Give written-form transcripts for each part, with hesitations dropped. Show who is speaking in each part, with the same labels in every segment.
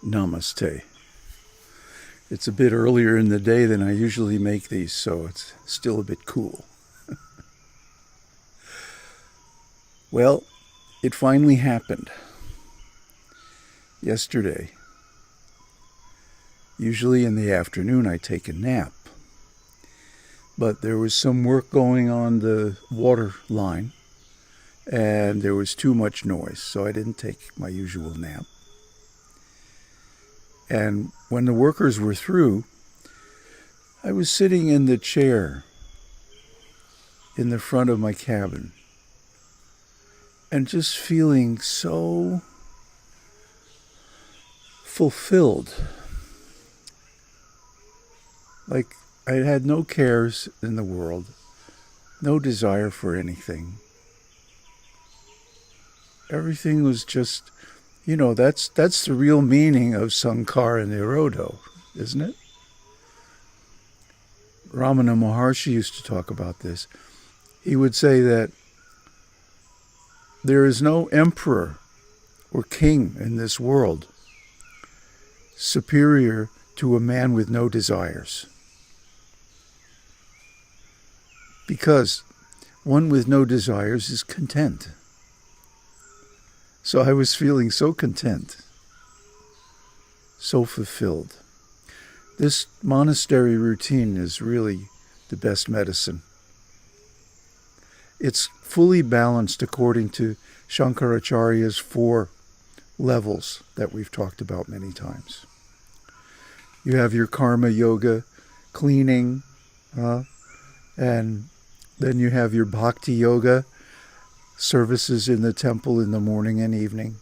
Speaker 1: Namaste. It's a bit earlier in the day than I usually make these, so it's still a bit cool. Well, it finally happened. Yesterday. Usually in the afternoon I take a nap, but there was some work going on the water line, and there was too much noise, so I didn't take my usual nap. And when the workers were through, I was sitting in the chair in the front of my cabin and just feeling so fulfilled. Like I had no cares in the world, no desire for anything. Everything was just, that's the real meaning of Sankhara Nirodho, isn't it? Ramana Maharshi used to talk about this. He would say that there is no emperor or king in this world superior to a man with no desires. Because one with no desires is content. So I was feeling so content, so fulfilled. This monastery routine is really the best medicine. It's fully balanced according to Shankaracharya's 4 levels that we've talked about many times. You have your karma yoga, cleaning, and then you have your bhakti yoga, services in the temple in the morning and evening,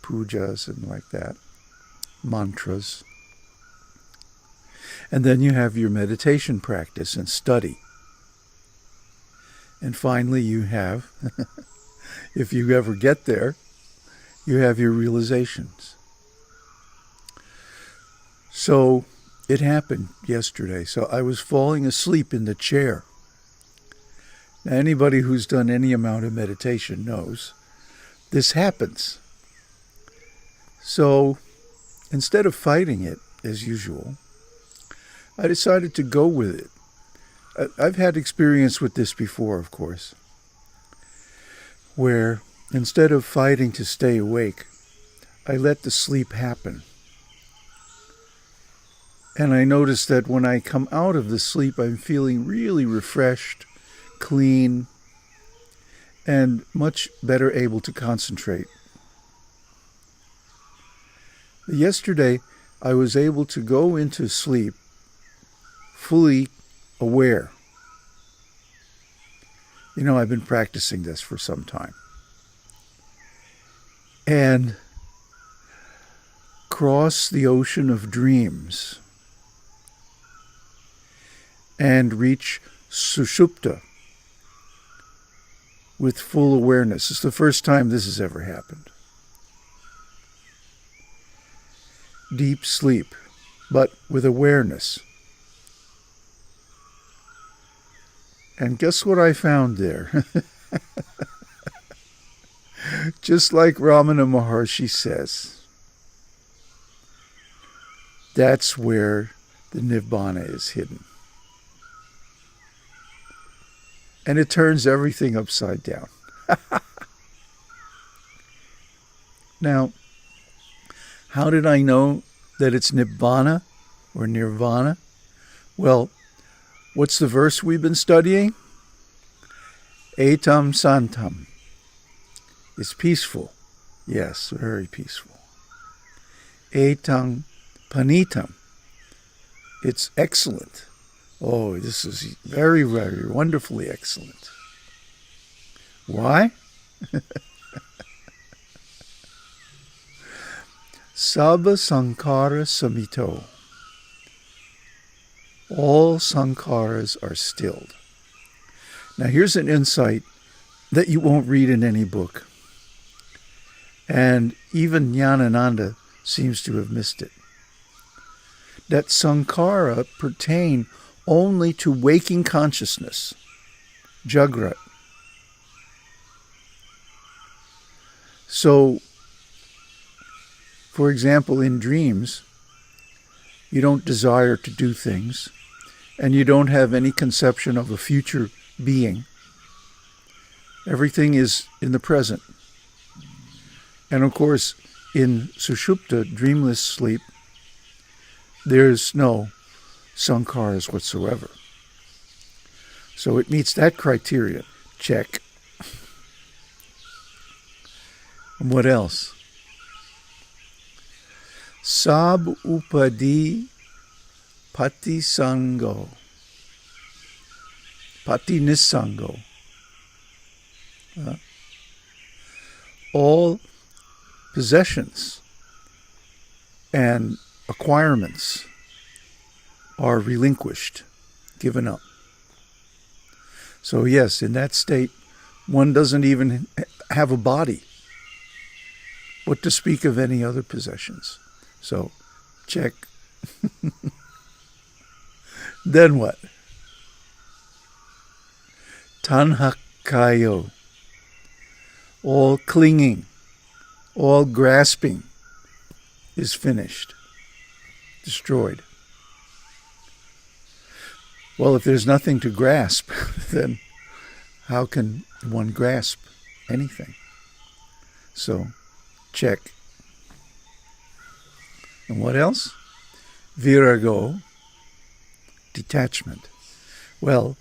Speaker 1: pujas and like that, mantras. And then you have your meditation practice and study. And finally you have, if you ever get there, you have your realizations. So it happened yesterday. So I was falling asleep in the chair. Now, anybody who's done any amount of meditation knows this happens. So instead of fighting it, as usual, I decided to go with it. I've had experience with this before, of course, where instead of fighting to stay awake, I let the sleep happen. And I noticed that when I come out of the sleep, I'm feeling really refreshed, clean, and much better able to concentrate. Yesterday, I was able to go into sleep fully aware. I've been practicing this for some time. And cross the ocean of dreams and reach Sushupta with full awareness. It's the first time this has ever happened. Deep sleep, but with awareness. And guess what I found there? Just like Ramana Maharshi says, that's where the Nibbana is hidden. And it turns everything upside down. Now, how did I know that it's Nibbana or Nirvana? Well, what's the verse we've been studying? Etam santam. It's peaceful. Yes, very peaceful. Etam panitam. It's excellent. Oh, this is very, very wonderfully excellent. Why? Sabba Sankhara Samito. All sankharas are stilled. Now here's an insight that you won't read in any book. And even Jnanananda seems to have missed it. That sankhara pertain only to waking consciousness, Jagrat. So For example, in dreams, you don't desire to do things, and you don't have any conception of a future being. Everything is in the present. And of course, in Sushupta, dreamless sleep, there's no sankharas whatsoever. So it meets that criteria. Check. And what else? Sab upadi pati sango. Pati nisango. All possessions and acquirements are relinquished, given up. So yes, in that state, one doesn't even have a body. What to speak of any other possessions? So, check. Then what? Tanhakayo. All clinging, all grasping is finished, destroyed. Well, if there's nothing to grasp, then how can one grasp anything? So, check. And what else? Virago, detachment. Well,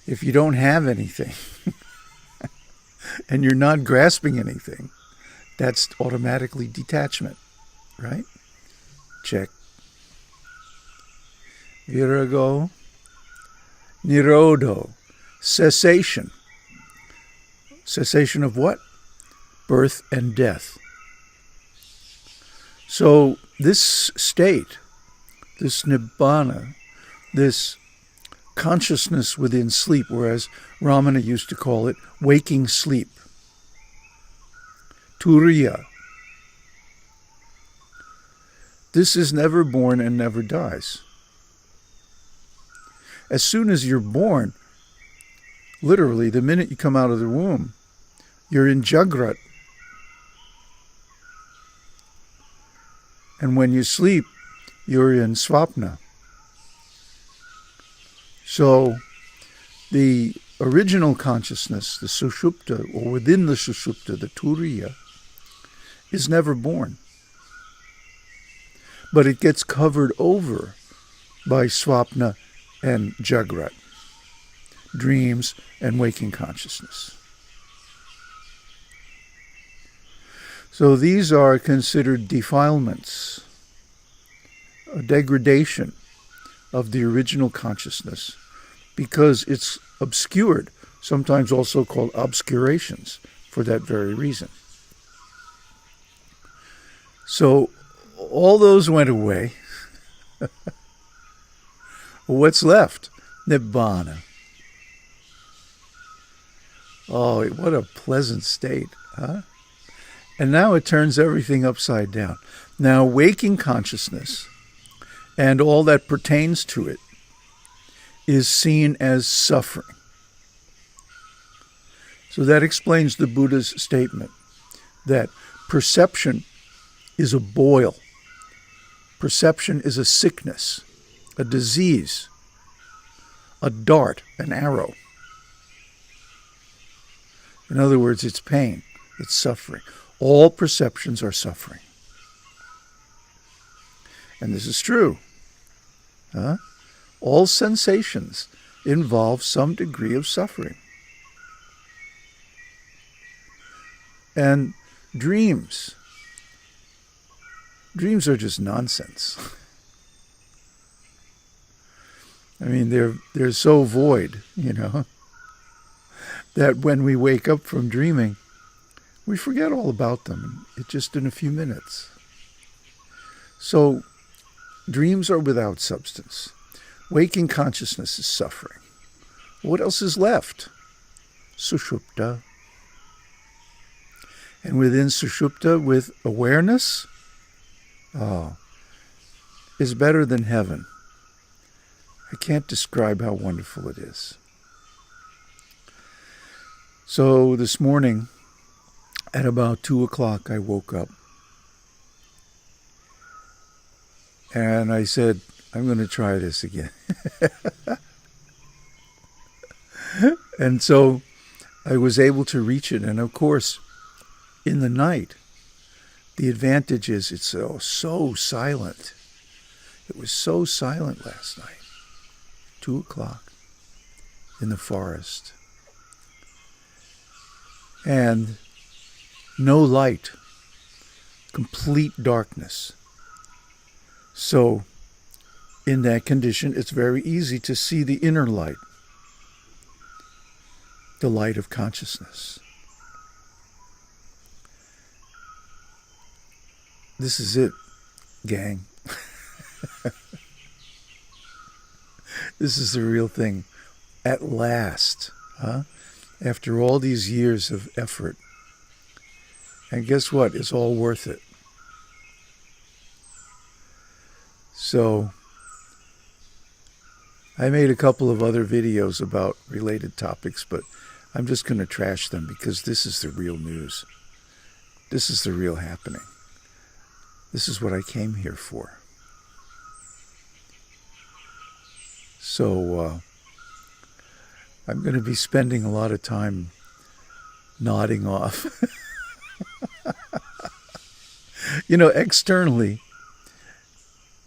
Speaker 1: if you don't have anything, and you're not grasping anything, that's automatically detachment, right? Check. Virago, nirodho, cessation. Cessation of what? Birth and death. So this state, this Nibbana, this consciousness within sleep, whereas Ramana used to call it waking sleep. Turiya. This is never born and never dies. As soon as you're born, literally, the minute you come out of the womb, you're in Jagrat. And when you sleep, you're in Svapna. So the original consciousness, the Sushupta, or within the Sushupta, the Turiya, is never born. But it gets covered over by Svapna and Jagrat, dreams and waking consciousness. So these are considered defilements, a degradation of the original consciousness, because it's obscured, sometimes also called obscurations, for that very reason. So all those went away. What's left? Nibbana. Oh, what a pleasant state, huh? And now it turns everything upside down. Now waking consciousness and all that pertains to it is seen as suffering. So that explains the Buddha's statement that perception is a boil. Perception is a sickness, a disease, a dart, an arrow. In other words, it's pain, it's suffering. All perceptions are suffering. And this is true. All sensations involve some degree of suffering. And dreams are just nonsense. I mean, they're so void, that when we wake up from dreaming, we forget all about them just in a few minutes. So, dreams are without substance. Waking consciousness is suffering. What else is left? Sushupta. And within Sushupta, with awareness, is better than heaven. I can't describe how wonderful it is. So this morning, at about 2 o'clock, I woke up. And I said, I'm going to try this again. And so I was able to reach it. And of course, in the night, the advantage is it's so silent. It was so silent last night. 2 o'clock in the forest. And no light. Complete darkness. So, in that condition, it's very easy to see the inner light. The light of consciousness. This is it, gang. This is the real thing. At last, after all these years of effort. And guess what? It's all worth it. So, I made a couple of other videos about related topics, but I'm just going to trash them because this is the real news. This is the real happening. This is what I came here for. So, I'm going to be spending a lot of time nodding off. You know, externally,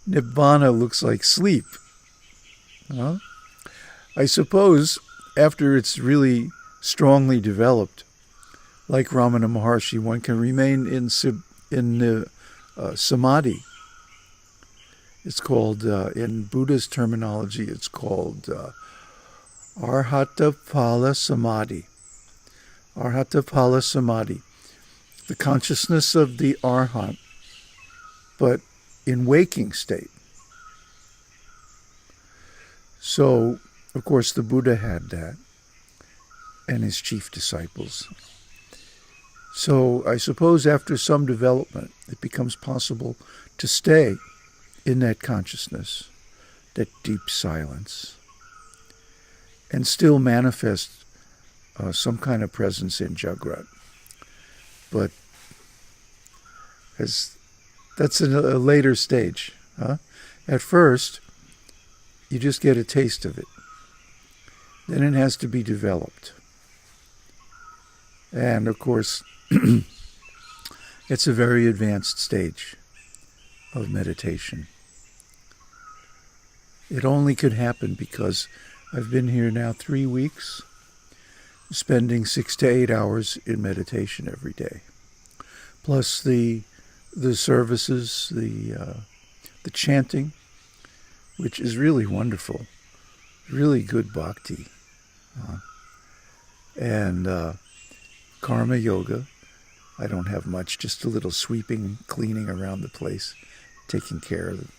Speaker 1: Nibbana looks like sleep. I suppose after it's really strongly developed, like Ramana Maharshi, one can remain in samadhi. It's called, in Buddha's terminology, it's called Arhata Phala Samadhi. Arhata Phala Samadhi. The consciousness of the Arhat, but in waking state. So, of course, the Buddha had that, and his chief disciples. So, I suppose after some development, it becomes possible to stay in that consciousness, that deep silence, and still manifest some kind of presence in Jagrat. But that's a later stage. At first, you just get a taste of it. Then it has to be developed. And of course, it's a very advanced stage of meditation. It only could happen because I've been here now 3 weeks, spending 6 to 8 hours in meditation every day. Plus the services, the chanting, which is really wonderful, really good bhakti, and karma yoga. I don't have much, just a little sweeping, cleaning around the place, taking care of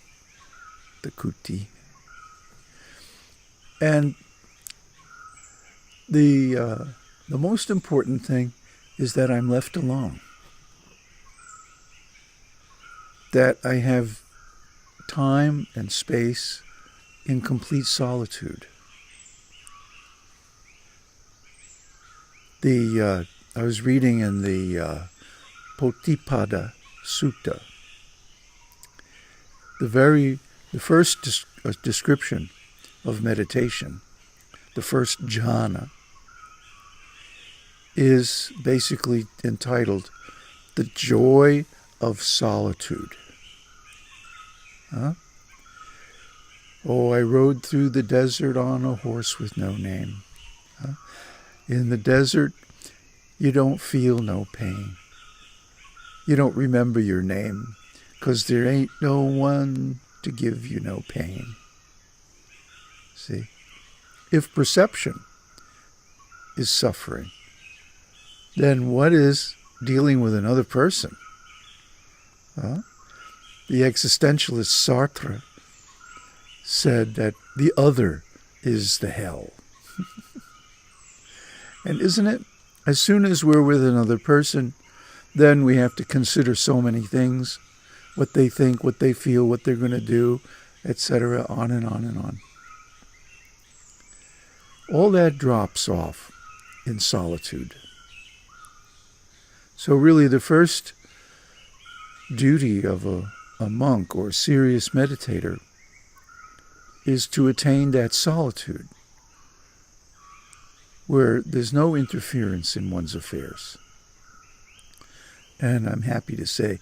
Speaker 1: the kuti. And the most important thing is that I'm left alone. That I have time and space in complete solitude. I was reading in the Potipada Sutta, the first description of meditation, the first jhana, is basically entitled "The Joy of Solitude." Oh, I rode through the desert on a horse with no name. In the desert, you don't feel no pain. You don't remember your name, 'cause there ain't no one to give you no pain. See? If perception is suffering, then what is dealing with another person? The existentialist Sartre said that the other is the hell. And isn't it? As soon as we're with another person, then we have to consider so many things, what they think, what they feel, what they're going to do, etc., on and on and on. All that drops off in solitude. So really the first duty of a a monk or serious meditator is to attain that solitude where there's no interference in one's affairs. And I'm happy to say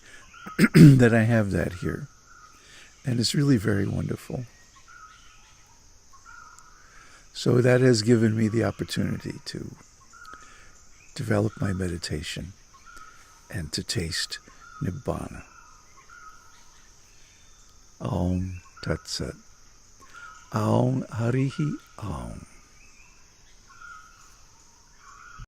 Speaker 1: that I have that here. And it's really very wonderful. So that has given me the opportunity to develop my meditation and to taste Nibbana. Aum Tat Sat. Aum Harihi Aum.